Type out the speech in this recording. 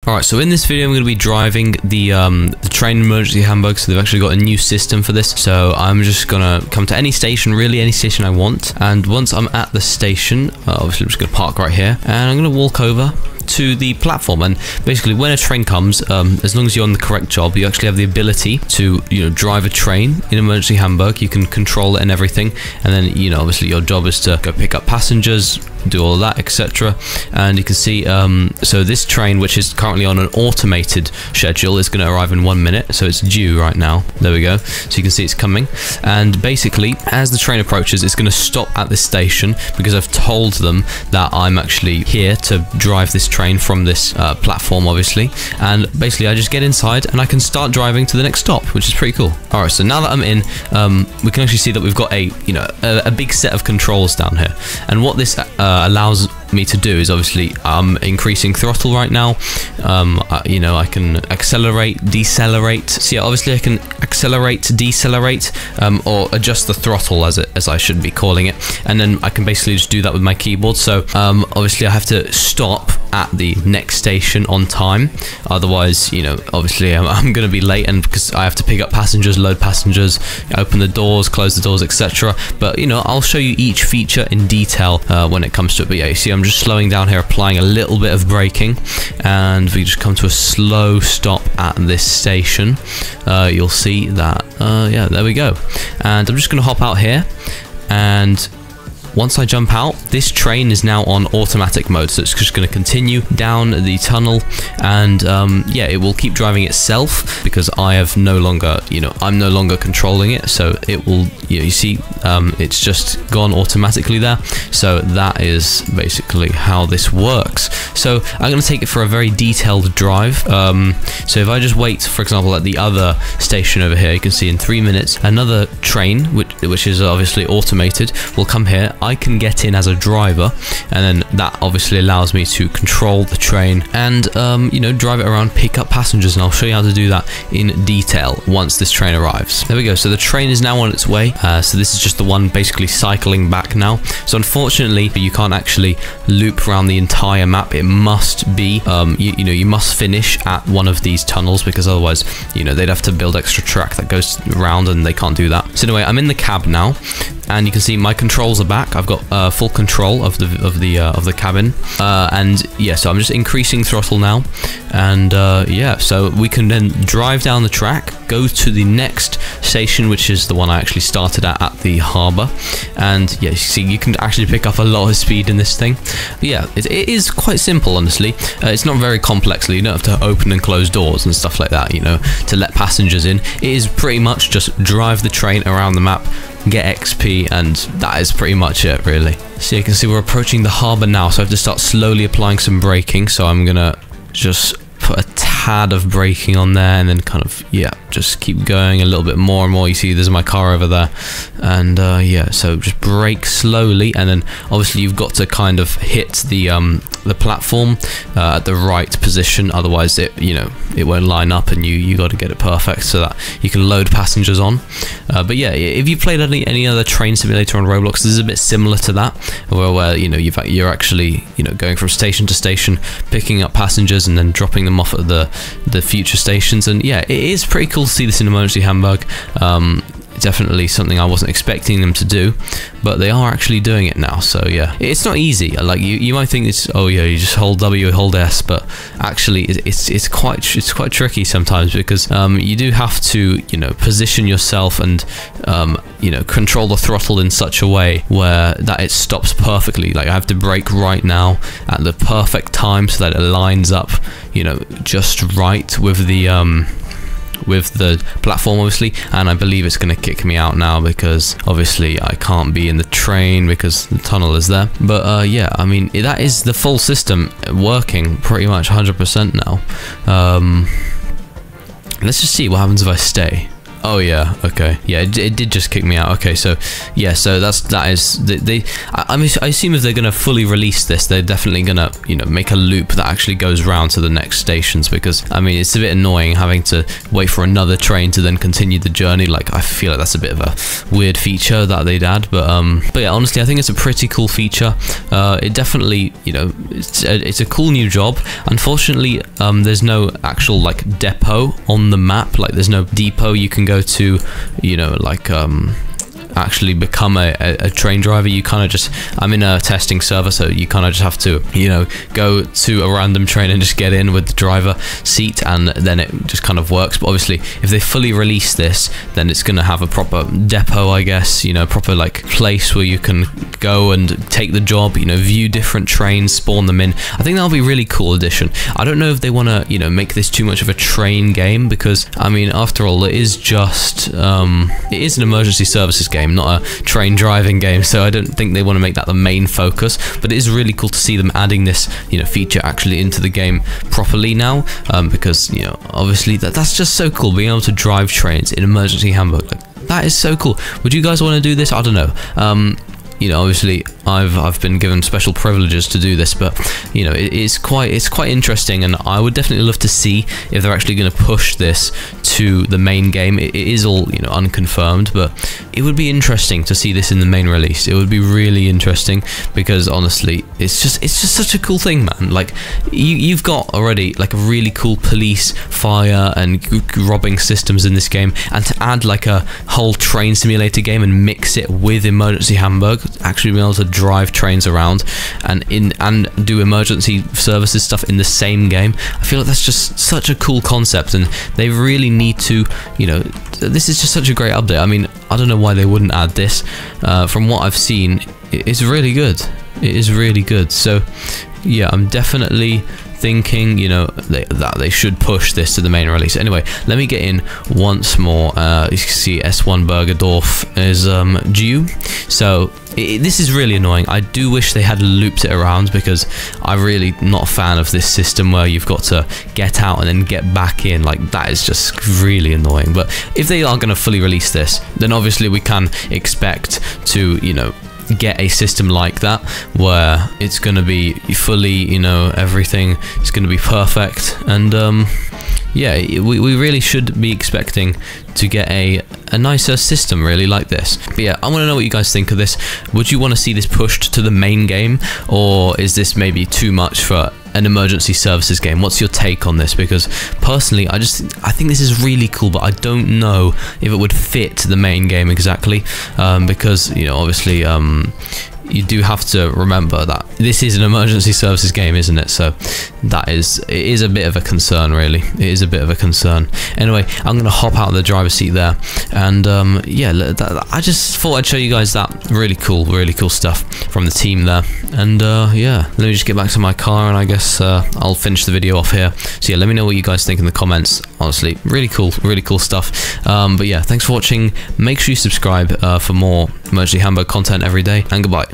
Alright, so in this video I'm going to be driving the train emergency Hamburg, so they've actually got a new system for this. So I'm just going to come to any station, really any station I want, and once I'm at the station, obviously I'm just going to park right here, and I'm going to walk over to the platform. And basically when a train comes, as long as you're on the correct job, you actually have the ability to, drive a train in emergency Hamburg. You can control it and everything, and then obviously your job is to go pick up passengers, do all that, etc. And you can see so this train, which is currently on an automated schedule, is going to arrive in 1 minute, so it's due right now. There we go, so you can see it's coming. And basically as the train approaches, it's going to stop at this station because I've told them that I'm actually here to drive this train from this platform, obviously. And basically I just get inside and I can start driving to the next stop, which is pretty cool. Alright, so now that I'm in, we can actually see that we've got a big set of controls down here, and what this allows me to do is obviously I'm increasing throttle right now. I can accelerate, decelerate. So yeah, obviously I can accelerate, decelerate, or adjust the throttle as I should be calling it, and then I can basically just do that with my keyboard. So obviously I have to stop at the next station on time, otherwise obviously I'm going to be late, and because I have to pick up passengers, load passengers, open the doors, close the doors, etc. But I'll show you each feature in detail when it comes to it. But yeah, you see I'm just slowing down here, applying a little bit of braking, and we just come to a slow stop at this station. You'll see that yeah, there we go. And I'm just going to hop out here, and once I jump out, this train is now on automatic mode, so it's just going to continue down the tunnel, and yeah, it will keep driving itself because I have no longer, I'm no longer controlling it. So it will, you see, it's just gone automatically there. So that is basically how this works. So I'm going to take it for a very detailed drive. So if I just wait, for example, at the other station over here, you can see in 3 minutes another train, which is obviously automated, will come here. I can get in as a driver, and then that obviously allows me to control the train and drive it around, pick up passengers, and I'll show you how to do that in detail once this train arrives. There we go. So the train is now on its way. So this is just the one basically cycling back now. So unfortunately you can't actually loop around the entire map. It must be you must finish at one of these tunnels, because otherwise they'd have to build extra track that goes around, and they can't do that. So anyway, I'm in the cab now, and you can see my controls are back. I've got full control of the cabin, and yeah, so I'm just increasing throttle now, and yeah, so we can then drive down the track, go to the next station, which is the one I actually started at the harbour. And yeah, you see, you can actually pick up a lot of speed in this thing. But yeah, it is quite simple, honestly. It's not very complex. You don't have to open and close doors and stuff like that, to let passengers in. It is pretty much just drive the train around the map, get XP, and that is pretty much it, really. So you can see we're approaching the harbour now, so I have to start slowly applying some braking. So I'm gonna just put a tad of braking on there, and then kind of, yeah, just keep going a little bit more and more. You see there's my car over there, and yeah, so just brake slowly, and then obviously you've got to kind of hit the platform at the right position, otherwise it won't line up, and you got to get it perfect so that you can load passengers on. But yeah, if you played any other train simulator on Roblox, this is a bit similar to that, where you're actually going from station to station, picking up passengers and then dropping them off at the future stations. And yeah, it is pretty cool to see this in emergency Hamburg. Definitely something I wasn't expecting them to do, but they are actually doing it now. So yeah, it's not easy. Like you might think it's, oh yeah, you just hold W, hold S, but actually it's quite tricky sometimes, because you do have to position yourself and control the throttle in such a way where that it stops perfectly. Like I have to brake right now at the perfect time so that it lines up just right with the platform, obviously. And I believe it's going to kick me out now, because obviously I can't be in the train because the tunnel is there. But yeah, I mean, that is the full system working pretty much 100% now. Let's just see what happens if I stay. Oh yeah, okay, yeah, it did just kick me out. Okay, so yeah, so that is I mean, I assume if they're gonna fully release this, they're definitely gonna, you know, make a loop that actually goes round to the next stations, because I mean, it's a bit annoying having to wait for another train to then continue the journey. Like, I feel like that's a bit of a weird feature that they'd add, but yeah, honestly, I think it's a pretty cool feature. It definitely, you know, it's a cool new job. Unfortunately, there's no actual like depot on the map. Like, there's no depot you can go to, you know, like actually become a train driver. You kind of just, I'm in a testing server, so you kind of just have to, you know, go to a random train and just get in with the driver seat, and then it just kind of works. But obviously, if they fully release this, then it's going to have a proper depot, I guess, you know, proper like place where you can go and take the job, you know, view different trains, spawn them in. I think that'll be a really cool addition. I don't know if they want to, you know, make this too much of a train game, because I mean, after all, it is just it is an emergency services game, not a train driving game, so I don't think they want to make that the main focus. But it is really cool to see them adding this, you know, feature actually into the game properly now, because, you know, obviously that's just so cool, being able to drive trains in Emergency Hamburg. Like, that is so cool. Would you guys want to do this? I don't know. You know, obviously I've been given special privileges to do this, but you know, it's quite interesting, and I would definitely love to see if they're actually going to push this to the main game. It is all, you know, unconfirmed, but it would be interesting to see this in the main release. It would be really interesting, because honestly, it's just such a cool thing, man. Like, you've got already like a really cool police, fire, and robbing systems in this game, and to add like a whole train simulator game and mix it with Emergency Hamburg, actually being able to drive trains around and do emergency services stuff in the same game, I feel like that's just such a cool concept, and they really need to, you know, this is just such a great update. I mean, I don't know why they wouldn't add this. From what I've seen, it's really good. It is really good. So yeah, I'm definitely thinking, you know, that they should push this to the main release. Anyway, let me get in once more. You can see S1 Bergedorf is due. So this is really annoying. I do wish they had looped it around, because I'm really not a fan of this system where you've got to get out and then get back in. Like, that is just really annoying. But if they are going to fully release this, then obviously we can expect to, you know, get a system like that where it's going to be fully, you know, everything is going to be perfect. And yeah, we really should be expecting to get a nicer system really like this. But yeah, I want to know what you guys think of this. Would you want to see this pushed to the main game, or is this maybe too much for an emergency services game? What's your take on this? Because personally, I think this is really cool, but I don't know if it would fit the main game exactly, because, you know, obviously you do have to remember that this is an emergency services game, isn't it? So it is a bit of a concern, really. It is a bit of a concern. Anyway, I'm going to hop out of the driver's seat there, and yeah, I just thought I'd show you guys that really cool stuff from the team there. And yeah, let me just get back to my car, and I guess I'll finish the video off here. So yeah, let me know what you guys think in the comments. Honestly, really cool stuff. But yeah, thanks for watching. Make sure you subscribe for more Emergency Hamburg content every day, and goodbye.